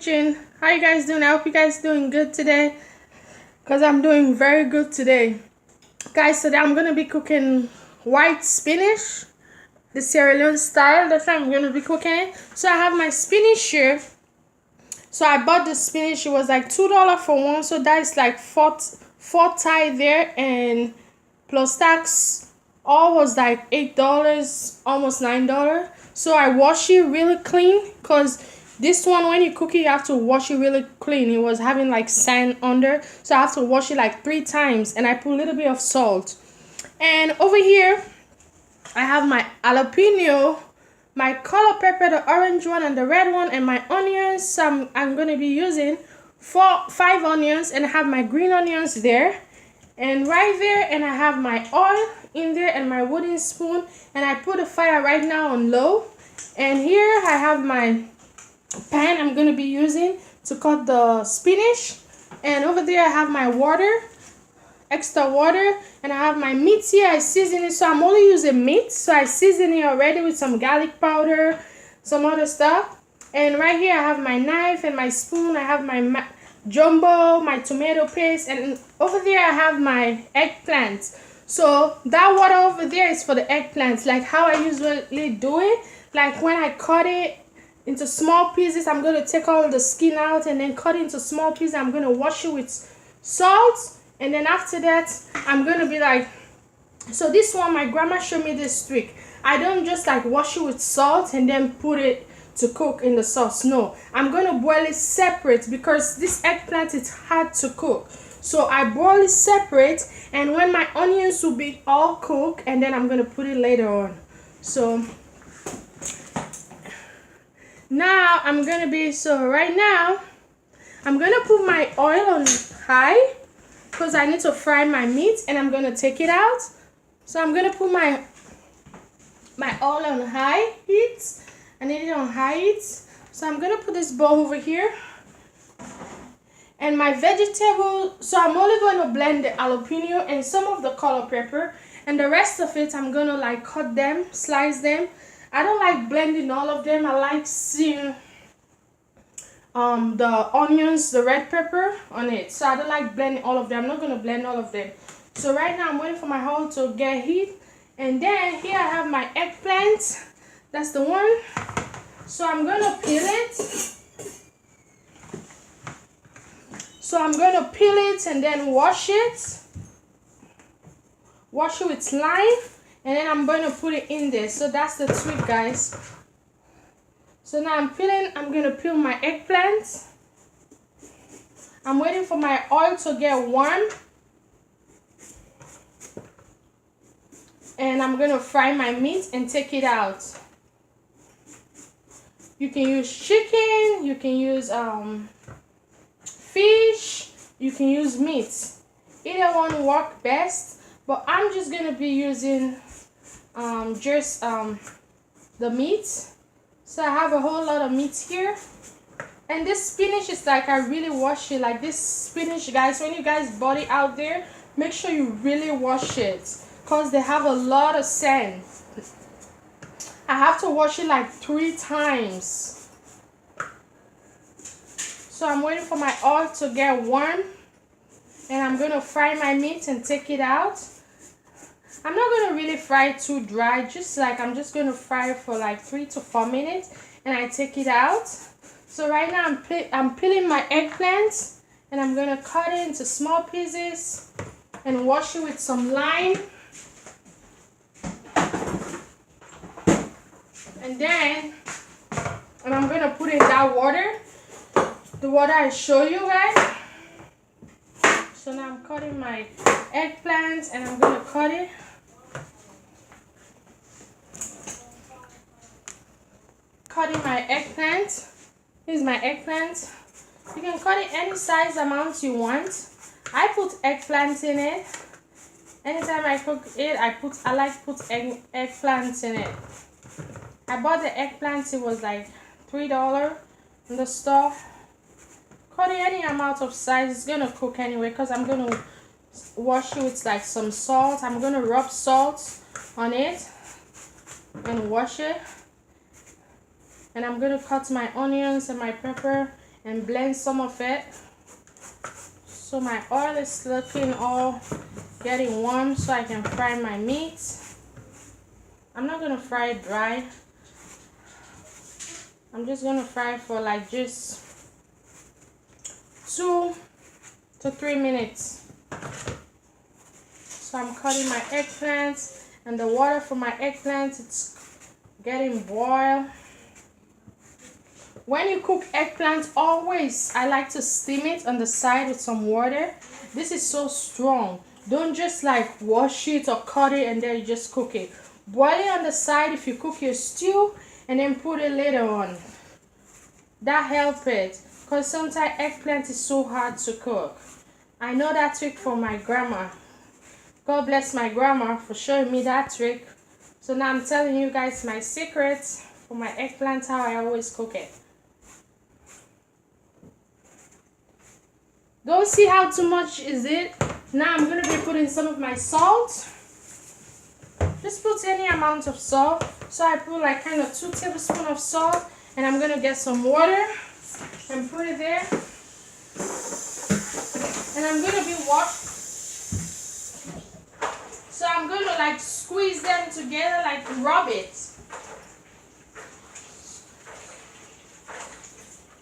How you guys doing? I hope you guys doing good today, because I'm doing very good today. Guys, today I'm gonna be cooking white spinach, the Sierra Leone style. That's how I'm gonna be cooking it. So I have my spinach here. So I bought the spinach. It was like $2 for one. So that is like four Thai there, and plus tax, all was like $8, almost $9. So I wash it really clean, because this one, when you cook it, you have to wash it really clean. It was having like sand under, so I have to wash it like 3 times, and I put a little bit of salt. And over here I have my jalapeno, my color pepper, the orange one and the red one, and my onions. So I'm gonna be using 5 onions, and I have my green onions there, and right there, and I have my oil in there and my wooden spoon, and I put the fire right now on low. And here I have my pan I'm gonna be using to cut the spinach, and over there I have my water, extra water, and I have my meat here. I season it, so I'm only using meat, so I season it already with some garlic powder, some other stuff. And right here I have my knife and my spoon. I have my jumbo, my tomato paste, and over there I have my eggplant. So that water over there is for the eggplants, like how I usually do it. Like when I cut it into small pieces, I'm going to take all the skin out and then cut it into small pieces. I'm going to wash it with salt, and then after that I'm going to be like, so this one, my grandma showed me this trick. I don't just like wash it with salt and then put it to cook in the sauce. No, I'm going to boil it separate, because this eggplant is hard to cook. So I boil it separate, and when my onions will be all cooked, and then I'm going to put it later on. So now I'm gonna be, so right now I'm gonna put my oil on high, because I need to fry my meat, and I'm gonna take it out. So I'm gonna put my oil on high heat. I need it on high heat. So I'm gonna put this bowl over here, and my vegetable. So I'm only going to blend the jalapeno and some of the color pepper, and the rest of it I'm gonna like cut them, slice them. I don't like blending all of them. I like seeing the onions, the red pepper on it. So I don't like blending all of them. I'm not going to blend all of them. So right now I'm waiting for my oil to get heat. And then here I have my eggplant. That's the one. So I'm going to peel it. So I'm going to peel it and then wash it. Wash it with lime. And then I'm going to put it in there. So that's the trick, guys. So now I'm going to peel my eggplant. I'm waiting for my oil to get warm. And I'm going to fry my meat and take it out. You can use chicken, you can use fish, you can use meat. Either one work best. But I'm just going to be using the meat. So I have a whole lot of meat here, and this spinach is like, I really wash it. Like this spinach, guys, when you guys bought it out there, make sure you really wash it, because they have a lot of sand. I have to wash it like 3 times. So I'm waiting for my oil to get warm, and I'm gonna fry my meat and take it out. I'm not going to really fry it too dry, just like I'm just going to fry it for like 3 to 4 minutes, and I take it out. So right now I'm peeling my eggplant, and I'm going to cut it into small pieces and wash it with some lime. And I'm going to put in that water, the water I show you guys. So now I'm cutting my eggplant, and I'm going to cut it. Cutting my eggplant. This is my eggplant. You can cut it any size amount you want. I put eggplant in it. Anytime I cook it, I like to put eggplant in it. I bought the eggplant. It was like $3 in the store. Cut it any amount of size. It's gonna cook anyway, because I'm gonna wash it with like some salt. I'm gonna rub salt on it and wash it. And I'm going to cut my onions and my pepper and blend some of it. So my oil is looking all getting warm so I can fry my meat. I'm not gonna fry it dry. I'm just gonna fry for like just 2 to 3 minutes. So I'm cutting my eggplants, and the water for my eggplants, it's getting boiled. When you cook eggplant, always I like to steam it on the side with some water. This is so strong. Don't just like wash it or cut it and then you just cook it. Boil it on the side if you cook your stew, and then put it later on. That helps it, because sometimes eggplant is so hard to cook. I know that trick from my grandma. God bless my grandma for showing me that trick. So now I'm telling you guys my secrets for my eggplant, how I always cook it. Don't see how too much is it. Now I'm going to be putting some of my salt. Just put any amount of salt. So I put like kind of 2 tablespoons of salt. And I'm going to get some water and put it there. And I'm going to be so I'm going to like squeeze them together, like rub it.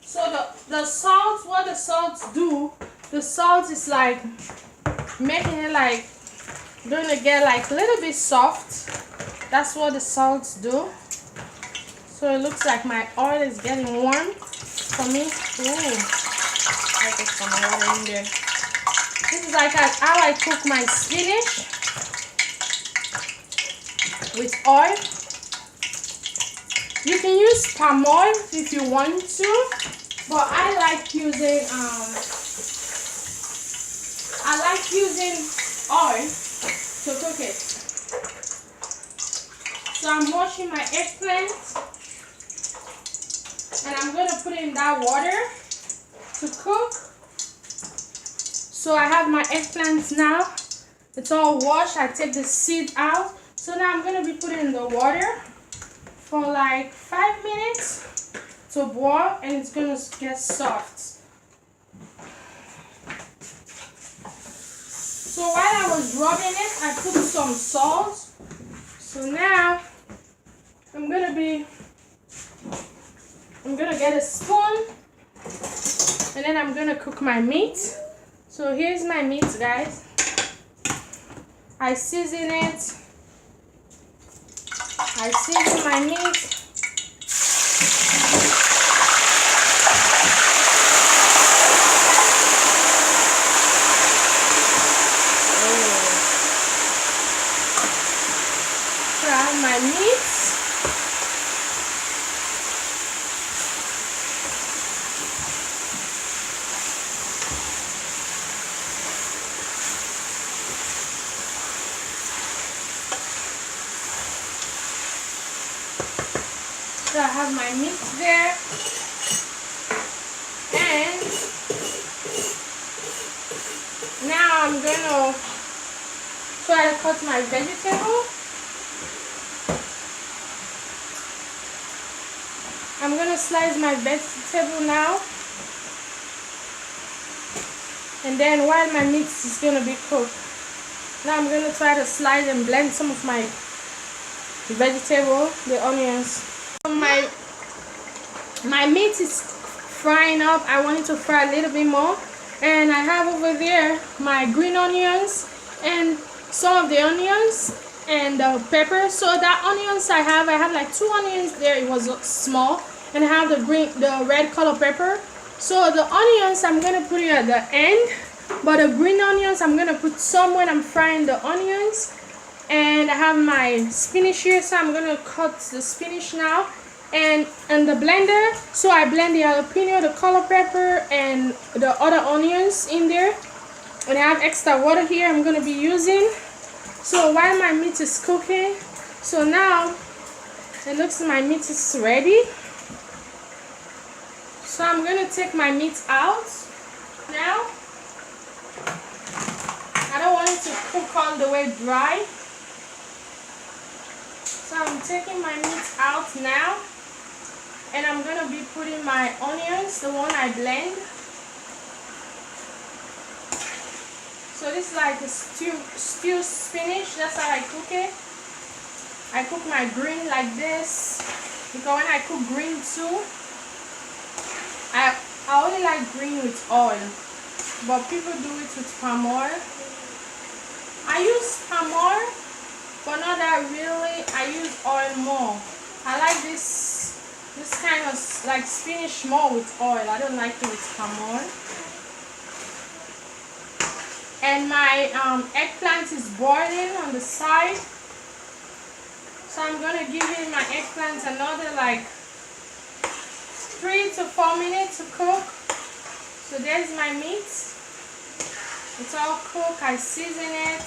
So the salt, what the salts do, the salt is like making it like going to get like a little bit soft. That's what the salts do. So it looks like my oil is getting warm for me. Ooh, I put some water in there. This is like how I cook my spinach with oil. You can use palm oil if you want to, but I like using oil to cook it. So I'm washing my eggplant, and I'm going to put it in that water to cook. So I have my eggplants now. It's all washed. I take the seed out. So now I'm going to be putting in the water for like 5 minutes to boil, and it's going to get soft. So while I was rubbing it, I put some salt. So now I'm going to get a spoon, and then I'm going to cook my meat. So here's my meat, guys. I season it. I season my meat. So I have my meat. So I have my meat there, and now I'm gonna try to cut my vegetable. I'm gonna slice my vegetable now, and then while my meat is gonna be cooked, now I'm gonna try to slice and blend some of my vegetable, the onions. My meat is frying up. I want it to fry a little bit more, and I have over there my green onions and some of the onions and the pepper. So that onions I have like 2 onions there. It was small, and I have the red color pepper. So the onions I'm gonna put it at the end, but the green onions I'm gonna put some when I'm frying the onions. And I have my spinach here, so I'm gonna cut the spinach now. And the blender, so I blend the jalapeno, the color pepper, and the other onions in there. And I have extra water here I'm gonna be using. So while my meat is cooking, so now it looks like my meat is ready. So I'm gonna take my meat out now. I don't want it to cook all the way dry. So I'm taking my meat out now. And I'm gonna be putting my onions, the one I blend. So this is like a stew spinach. That's how I cook it. I cook my green like this because when I cook green too, I only like green with oil, but people do it with palm oil. I use palm oil, but not that really. I use oil more. I like this kind of like spinach more with oil. I don't like it with palm oil. And my eggplant is boiling on the side, so I'm gonna give it my eggplant another like 3 to 4 minutes to cook. So there's my meat. It's all cooked. I season it.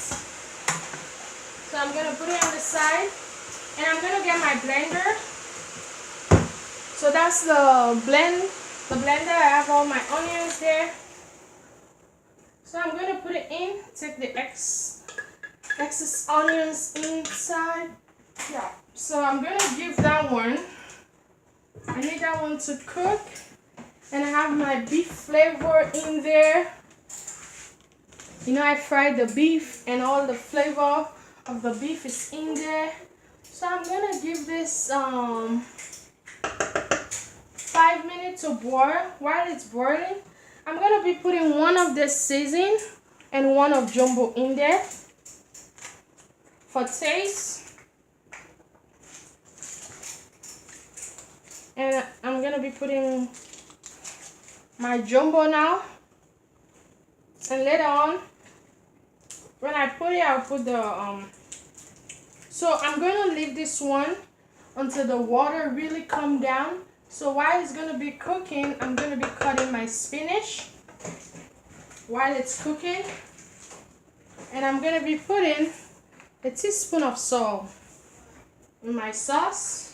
So I'm gonna put it on the side, and I'm gonna get my blender. So that's the blender. I have all my onions there. So I'm gonna put it in. Take the excess onions inside. Yeah. So I'm gonna give that one. I need that one to cook, and I have my beef flavor in there. You know, I fried the beef and all the flavor of the beef is in there. So I'm gonna give this 5 minutes to boil. While it's boiling, I'm gonna be putting one of the seasoning and one of jumbo in there for taste. And I'm gonna be putting my jumbo now. And later on, when I put it, I'll put the so I'm gonna leave this one until the water really come down. So while it's gonna be cooking, I'm gonna be cutting my spinach while it's cooking. And I'm gonna be putting a teaspoon of salt in my sauce.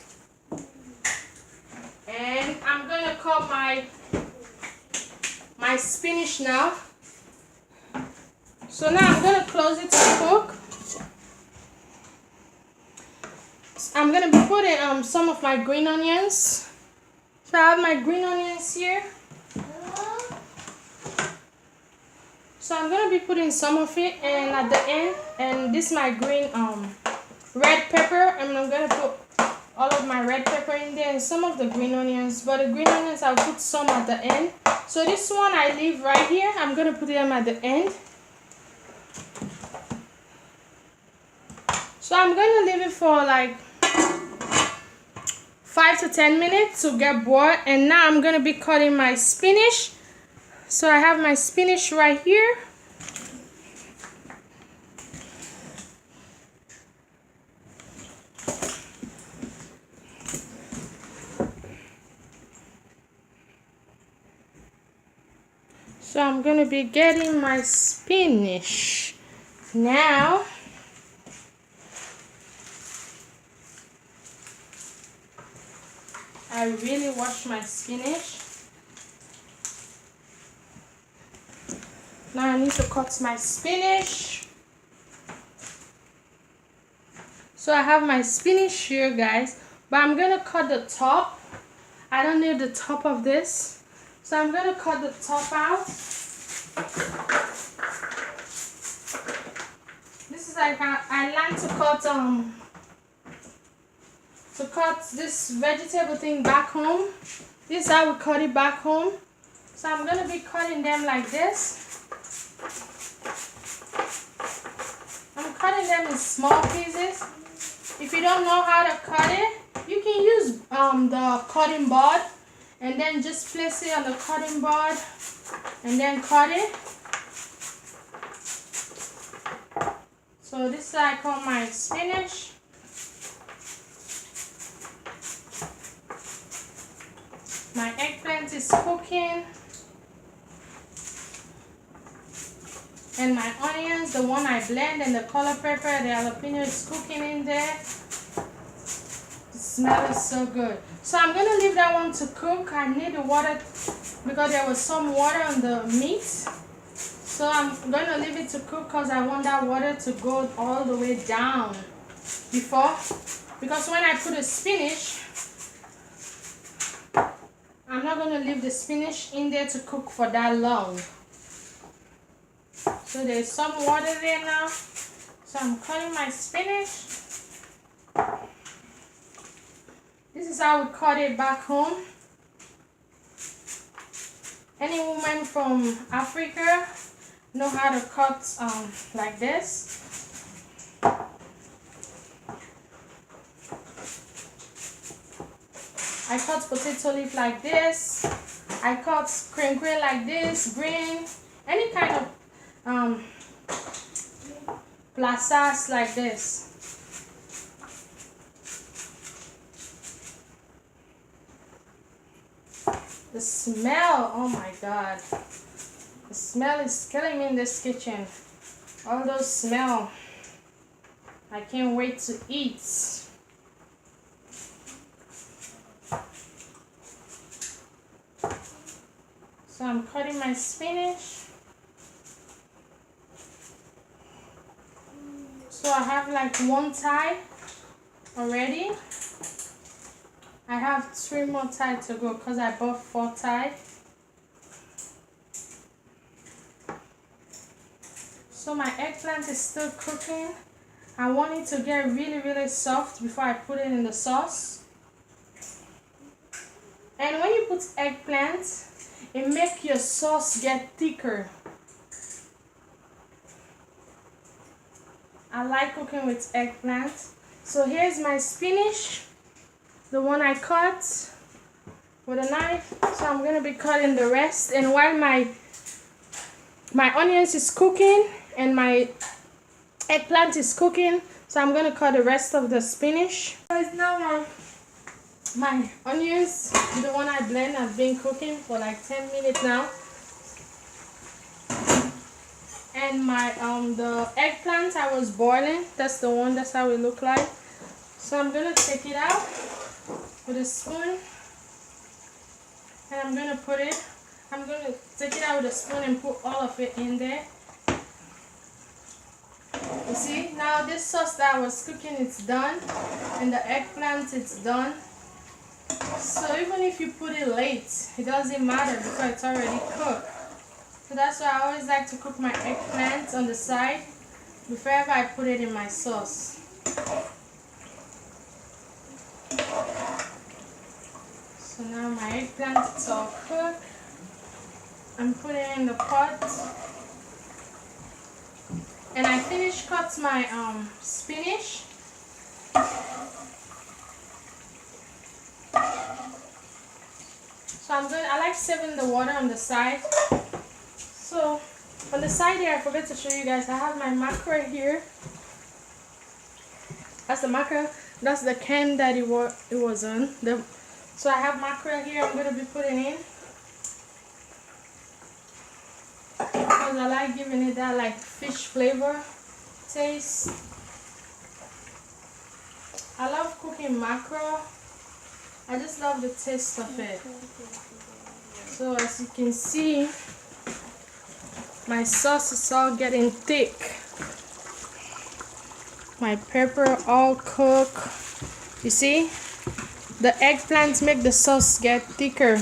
And I'm gonna cut my spinach now. So now I'm gonna close it to cook. I'm gonna be putting some of my green onions. So I have my green onions here. So I'm gonna be putting some of it, and at the end, and this is my green red pepper, and I'm gonna put all of my red pepper in there and some of the green onions. But the green onions I'll put some at the end. So this one I leave right here. I'm gonna put them at the end. So I'm gonna leave it for like 5 to 10 minutes to get boiled. And now I'm gonna be cutting my spinach. So I have my spinach right here. So I'm gonna be getting my spinach now. I really wash my spinach. Now I need to cut my spinach. So I have my spinach here, guys, but I'm gonna cut the top. I don't need the top of this, so I'm gonna cut the top out. This is like I learned to cut this vegetable thing back home. This is how we cut it back home. So I'm gonna be cutting them like this. I'm cutting them in small pieces. If you don't know how to cut it, you can use the cutting board, and then just place it on the cutting board and then cut it. So this is how I cut my spinach. My eggplant is cooking. And my onions, the one I blend, and the color pepper, the jalapeno is cooking in there. The smell is so good. So I'm gonna leave that one to cook. I need the water because there was some water on the meat. So I'm gonna leave it to cook because I want that water to go all the way down before. Because when I put the spinach, I'm not gonna leave the spinach in there to cook for that long. So there's some water there now. So I'm cutting my spinach. This is how we cut it back home. Any woman from Africa know how to cut like this. I cut potato leaf like this. I cut crinkle like this, green, any kind of plasas like this. The smell, oh my god. The smell is killing me in this kitchen. All those smell. I can't wait to eat. So I'm cutting my spinach. So I have like one tie already. I have 3 more ties to go because I bought 4 ties. So my eggplant is still cooking. I want it to get really soft before I put it in the sauce. And when you put eggplant, it makes your sauce get thicker. I like cooking with eggplant. So here's my spinach, the one I cut with a knife. So I'm gonna be cutting the rest. And while my onions is cooking and my eggplant is cooking, so I'm gonna cut the rest of the spinach. Guys, now my onions, the one I blend, have been cooking for like 10 minutes now. And my the eggplant I was boiling, that's the one, that's how it look like. So I'm gonna take it out with a spoon and I'm gonna take it out with a spoon and put all of it in there. You see, now this sauce that I was cooking, it's done, and the eggplant, it's done. So even if you put it late, it doesn't matter because it's already cooked. So that's why I always like to cook my eggplant on the side before I put it in my sauce. So now my eggplant is all cooked. I'm putting it in the pot. And I finished cut my spinach. So I like saving the water on the side. So on the side here, I forgot to show you guys, I have my mackerel here. That's the mackerel. That's the can that it was on. So I have mackerel here I'm going to be putting in. Because I like giving it that like fish flavor taste. I love cooking mackerel. I just love the taste of it. So as you can see, my sauce is all getting thick. My pepper all cooked. You see? The eggplants make the sauce get thicker.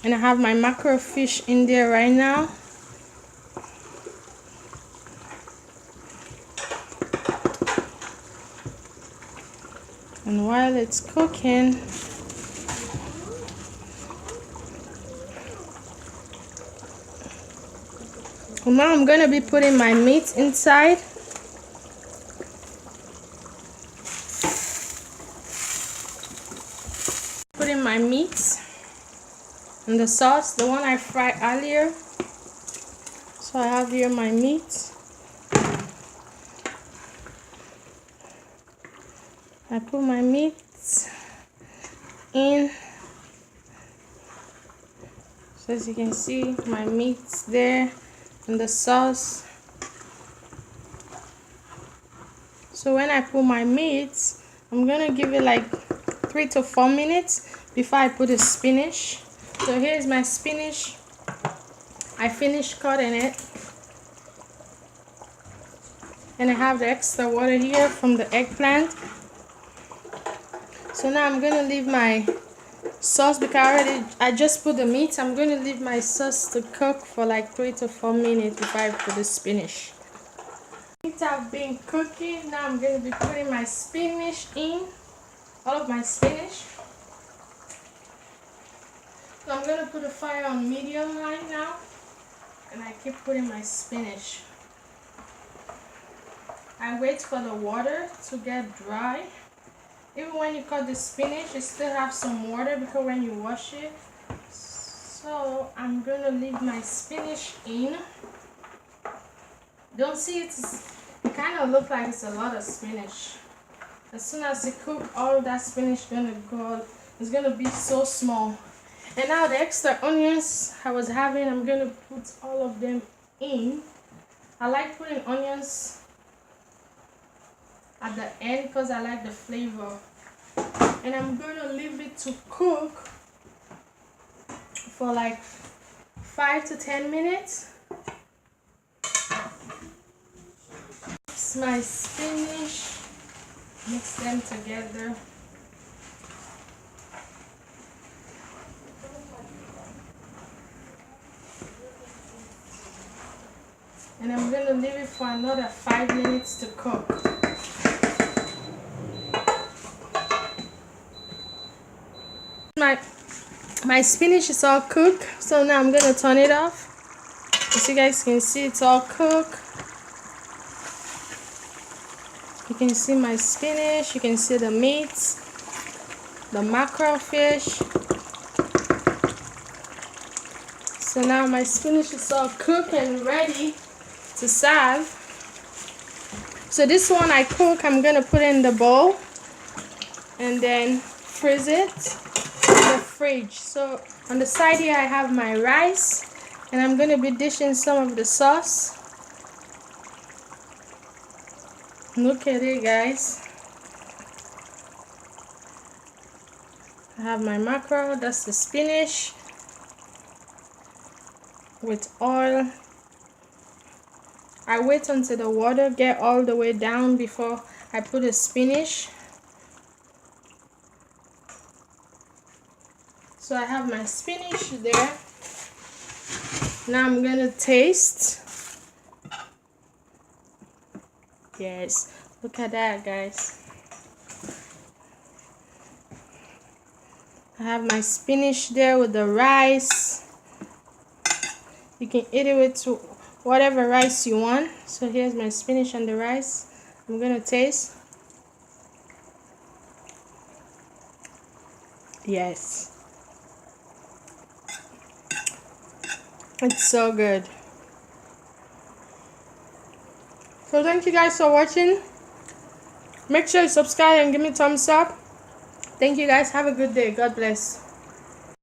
And I have my mackerel fish in there right now. And while it's cooking, now I'm gonna be putting my meat inside. Putting my meat in the sauce, the one I fried earlier. So I have here my meat. I put my meat in. So as you can see, my meat's there in the sauce. So when I put my meat, I'm gonna give it like 3 to 4 minutes before I put the spinach. So here's my spinach. I finished cutting it. And I have the extra water here from the eggplant. So now I'm gonna leave my sauce because I just put the meat. I'm going to leave my sauce to cook for like 3 to 4 minutes before I put the spinach. Meat have been cooking. Now I'm going to be putting my spinach in. All of my spinach. So I'm going to put the fire on medium right now. And I keep putting my spinach. I wait for the water to get dry. Even when you cut the spinach, it still have some water because when you wash it. So I'm gonna leave my spinach in. Don't see it kind of look like it's a lot of spinach. As soon as you cook, all that spinach gonna go. It's gonna be so small. And now the extra onions I was having, I'm gonna put all of them in. I like putting onions at the end because I like the flavor. And I'm gonna leave it to cook for like 5 to 10 minutes. Mix my spinach, mix them together. And I'm gonna leave it for another 5 minutes to cook. My spinach is all cooked, so now I'm gonna turn it off. As you guys can see, it's all cooked. You can see my spinach, you can see the meat, the mackerel fish. So now my spinach is all cooked and ready to serve. So this one I cook, I'm gonna put in the bowl and then freeze it in the fridge. So on the side here I have my rice and I'm gonna be dishing some of the sauce. Look at it, guys. I have my mackerel, that's the spinach with oil. I wait until the water get all the way down before I put the spinach. So I have my spinach there. Now I'm gonna taste. Yes, look at that, guys. I have my spinach there with the rice. You can eat it with whatever rice you want. So here's my spinach and the rice. I'm gonna taste. Yes, it's so good. So thank you guys for watching. Make sure you subscribe and give me a thumbs up. Thank you guys. Have a good day. God bless.